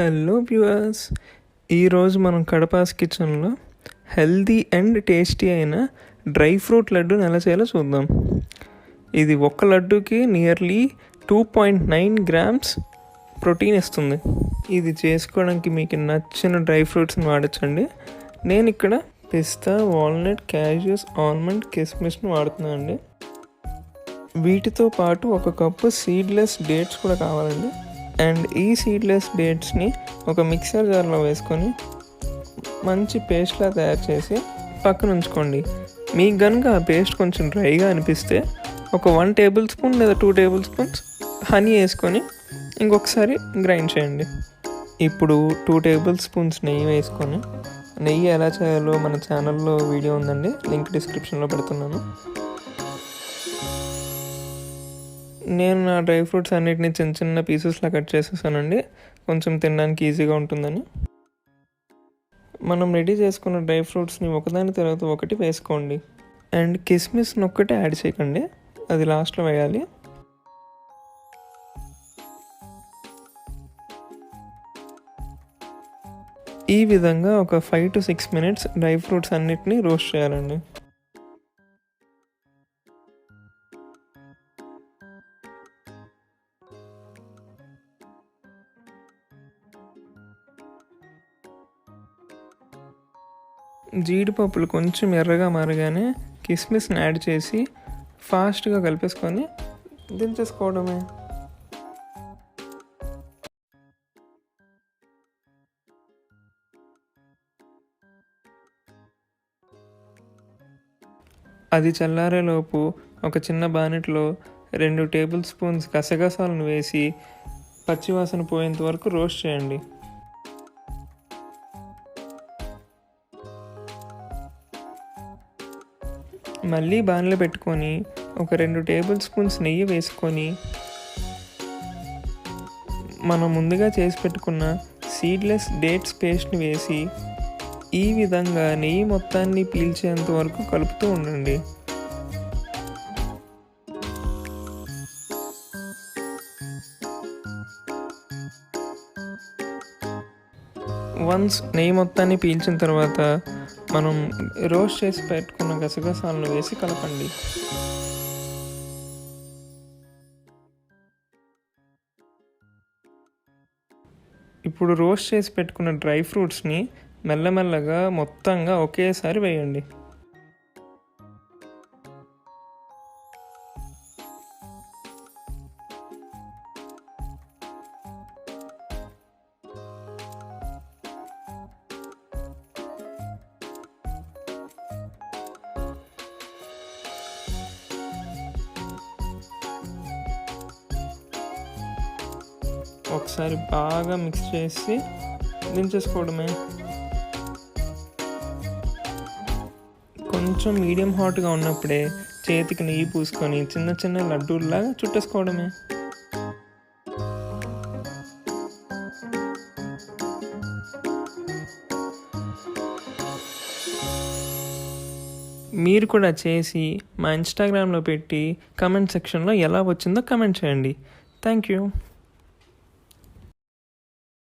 Hello viewers, ఈరోజు మనం కడపాస్ కిచెన్లో హెల్దీ అండ్ టేస్టీ అయిన డ్రై ఫ్రూట్ లడ్డూని ఎలా చేయాలో చూద్దాం. ఇది ఒక్క లడ్డూకి నియర్లీ 2.9 grams ప్రోటీన్ ఇస్తుంది. ఇది చేసుకోవడానికి మీకు నచ్చిన డ్రై ఫ్రూట్స్ని వాడచ్చండి. నేను ఇక్కడ పిస్తా, వాల్నట్, క్యాష్యూస్, ఆల్మండ్, కిస్మిస్ని వాడుతున్నాను అండి. వీటితో పాటు 1 కప్పు సీడ్లెస్ డేట్స్ కూడా కావాలండి. అండ్ ఈ సీడ్లెస్ డేట్స్ని ఒక మిక్సర్ జార్లో వేసుకొని మంచి పేస్ట్లా తయారు చేసి పక్కన ఉంచుకోండి. మీకు కనుక ఆ పేస్ట్ కొంచెం డ్రైగా అనిపిస్తే ఒక 1 tablespoon లేదా 2 tablespoons హనీ వేసుకొని ఇంకొకసారి గ్రైండ్ చేయండి. ఇప్పుడు 2 tablespoons నెయ్యి వేసుకొని, నెయ్యి ఎలా చేయాలో మన ఛానల్లో వీడియో ఉందండి, లింక్ డిస్క్రిప్షన్లో పెడుతున్నాను. నేను నా డ్రై ఫ్రూట్స్ అన్నిటిని చిన్న చిన్న పీసెస్లా కట్ చేసేసానండి, కొంచెం తినడానికి ఈజీగా ఉంటుందని. మనం రెడీ చేసుకున్న డ్రై ఫ్రూట్స్ని ఒకదాని తర్వాత ఒకటి వేసుకోండి. అండ్ కిస్మిస్ని ఒక్కటే యాడ్ చేయకండి, అది లాస్ట్లో వేయాలి. ఈ విధంగా ఒక 5 to 6 minutes డ్రై ఫ్రూట్స్ అన్నిటిని రోస్ట్ చేయాలండి. జీడిపప్పులు కొంచెం ఎర్రగా మారగానే కిస్మిస్ని యాడ్ చేసి ఫాస్ట్గా కలిపేసుకొని దించేసుకోవడమే. అది చల్లారేలోపు ఒక చిన్న బానెట్లో 2 tablespoons గసగసాలను వేసి పచ్చివాసన పోయేంత వరకు రోస్ట్ చేయండి. మళ్ళీ బాణలో పెట్టుకొని ఒక 2 tablespoons నెయ్యి వేసుకొని మనం ముందుగా చేసి పెట్టుకున్న సీడ్లెస్ డేట్స్ పేస్ట్ని వేసి ఈ విధంగా నెయ్యి మొత్తాన్ని పీల్చేంత వరకు కలుపుతూ ఉండండి. వన్స్ నెయ్యి మొత్తాన్ని పీల్చిన తర్వాత మనం రోస్ట్ చేసి పెట్టుకున్న గసగసాలను వేసి కలపండి. ఇప్పుడు రోస్ట్ చేసి పెట్టుకున్న డ్రై ఫ్రూట్స్ని మెల్లమెల్లగా మొత్తంగా ఒకేసారి వేయండి. ఒకసారి బాగా మిక్స్ చేసి దించేసుకోవడమే. కొంచెం మీడియం హాట్గా ఉన్నప్పుడే చేతికి నెయ్యి పూసుకొని చిన్న చిన్న లడ్డూల్లాగా చుట్టేసుకోవడమే. మీరు కూడా చేసి మా ఇన్స్టాగ్రామ్లో పెట్టి కమెంట్ సెక్షన్లో ఎలా వచ్చిందో కమెంట్ చేయండి. Thank you.